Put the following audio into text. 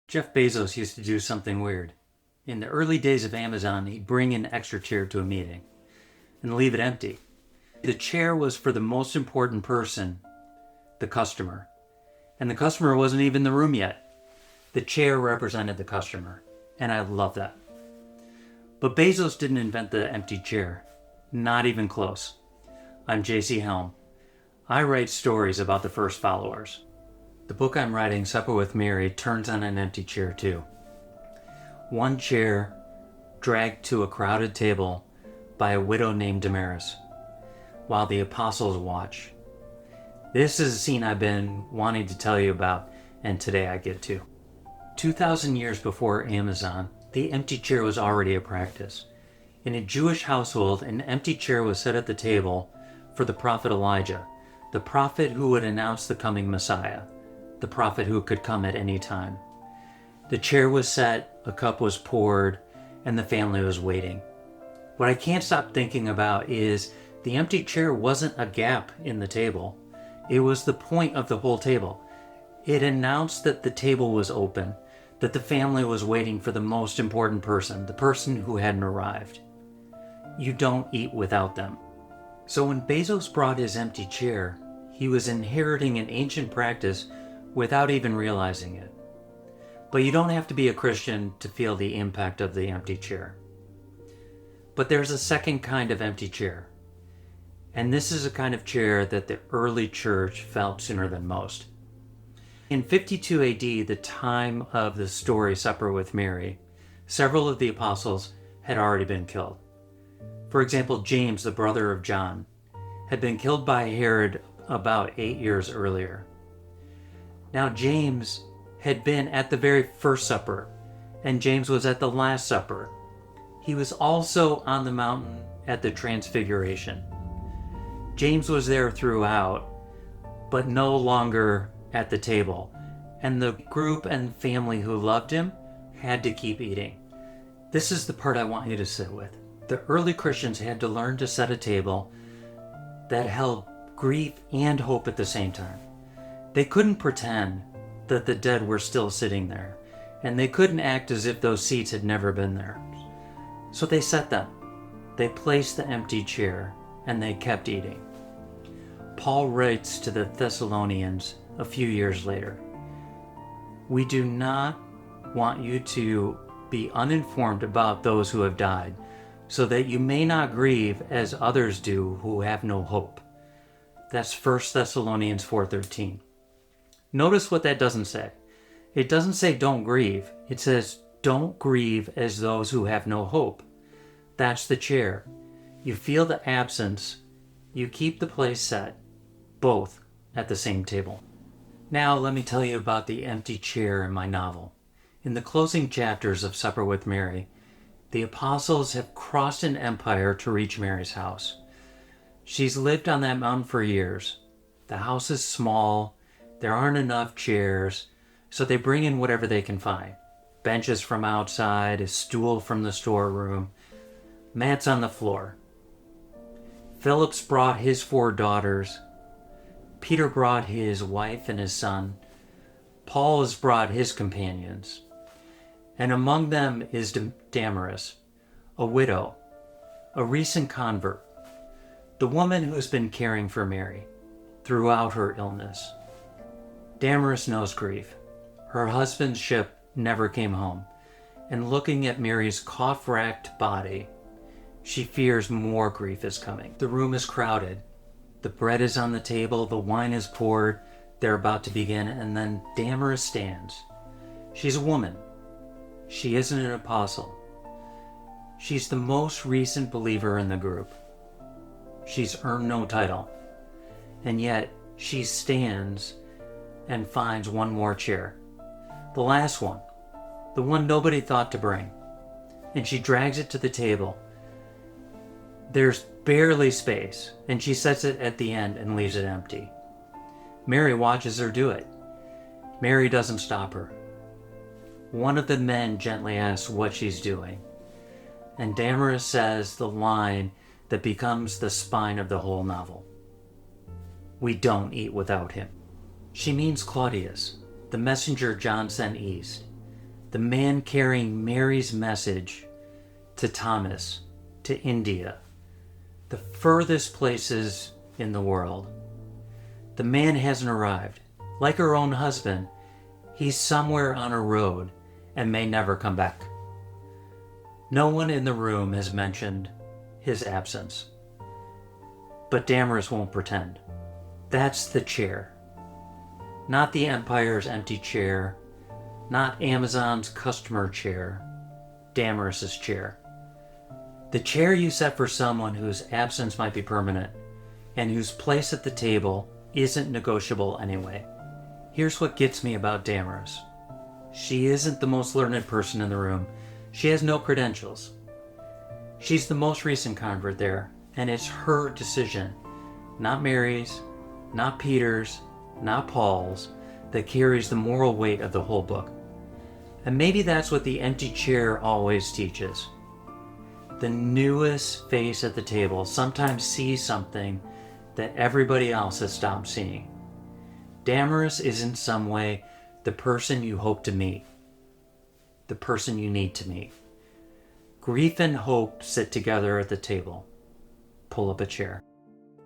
Jeff Bezos used to do something weird. In the early days of Amazon, he'd bring an extra chair to a meeting and leave it empty. The chair was for the most important person, the customer. And the customer wasn't even in the room yet. The chair represented the customer. And I love that. But Bezos didn't invent the empty chair. Not even close. I'm JC Helm. I write stories about the first followers. The book I'm writing, Supper with Mary, turns on an empty chair too. One chair dragged to a crowded table by a widow named Damaris, while the apostles watch. This is a scene I've been wanting to tell you about, and today I get to. 2,000 years before Amazon, the empty chair was already a practice. In a Jewish household, an empty chair was set at the table for the prophet Elijah, the prophet who would announce the coming Messiah, the prophet who could come at any time. The chair was set, a cup was poured, and the family was waiting. What I can't stop thinking about is the empty chair wasn't a gap in the table. It was the point of the whole table. It announced that the table was open, that the family was waiting for the most important person, the person who hadn't arrived. You don't eat without them. So when Bezos brought his empty chair, he was inheriting an ancient practice without even realizing it. But you don't have to be a Christian to feel the impact of the empty chair. But there's a second kind of empty chair. And this is a kind of chair that the early church felt sooner than most. In 52 AD, the time of the story Supper with Mary, several of the apostles had already been killed. For example, James, the brother of John, had been killed by Herod about 8 years earlier. Now James had been at the very first supper, and James was at the last supper. He was also on the mountain at the Transfiguration. James was there throughout, but no longer at the table, and the group and family who loved him had to keep eating. This is the part I want you to sit with. The early Christians had to learn to set a table that held grief and hope at the same time. They couldn't pretend that the dead were still sitting there, and they couldn't act as if those seats had never been there. So they set them. They placed the empty chair, and they kept eating. Paul writes to the Thessalonians a few years later, "We do not want you to be uninformed about those who have died, so that you may not grieve as others do who have no hope." That's 1 Thessalonians 4:13. Notice what that doesn't say. It doesn't say don't grieve. It says don't grieve as those who have no hope. That's the chair. You feel the absence. You keep the place set, both at the same table. Now let me tell you about the empty chair in my novel. In the closing chapters of Supper with Mary, the apostles have crossed an empire to reach Mary's house. She's lived on that mountain for years. The house is small. There aren't enough chairs, so they bring in whatever they can find. Benches from outside, a stool from the storeroom, mats on the floor. Philip's brought his 4 daughters. Peter brought his wife and his son. Paul has brought his companions. And among them is Damaris, a widow, a recent convert, the woman who has been caring for Mary throughout her illness. Damaris knows grief. Her husband's ship never came home, and looking at Mary's cough-racked body, she fears more grief is coming. The room is crowded. The bread is on the table, the wine is poured, they're about to begin, and then Damaris stands. She's a woman. She isn't an apostle. She's the most recent believer in the group. She's earned no title, and yet she stands and finds one more chair. The last one. The one nobody thought to bring. And she drags it to the table. There's barely space, and she sets it at the end and leaves it empty. Mary watches her do it. Mary doesn't stop her. One of the men gently asks what she's doing. And Damaris says the line that becomes the spine of the whole novel. We don't eat without him. She means Claudius, the messenger John sent east. the man carrying Mary's message to Thomas, to India, the furthest places in the world. The man hasn't arrived. Like her own husband, he's somewhere on a road and may never come back. No one in the room has mentioned his absence. But Damaris won't pretend. That's the chair. Not the Empire's empty chair, not Amazon's customer chair, Damaris's chair. The chair you set for someone whose absence might be permanent and whose place at the table isn't negotiable anyway. Here's what gets me about Damaris. She isn't the most learned person in the room. She has no credentials. She's the most recent convert there, and it's her decision, not Mary's, not Peter's, not Paul's, that carries the moral weight of the whole book. And maybe that's what the empty chair always teaches. The newest face at the table sometimes sees something that everybody else has stopped seeing. Damaris is in some way the person you hope to meet, the person you need to meet. Grief and hope sit together at the table. Pull up a chair.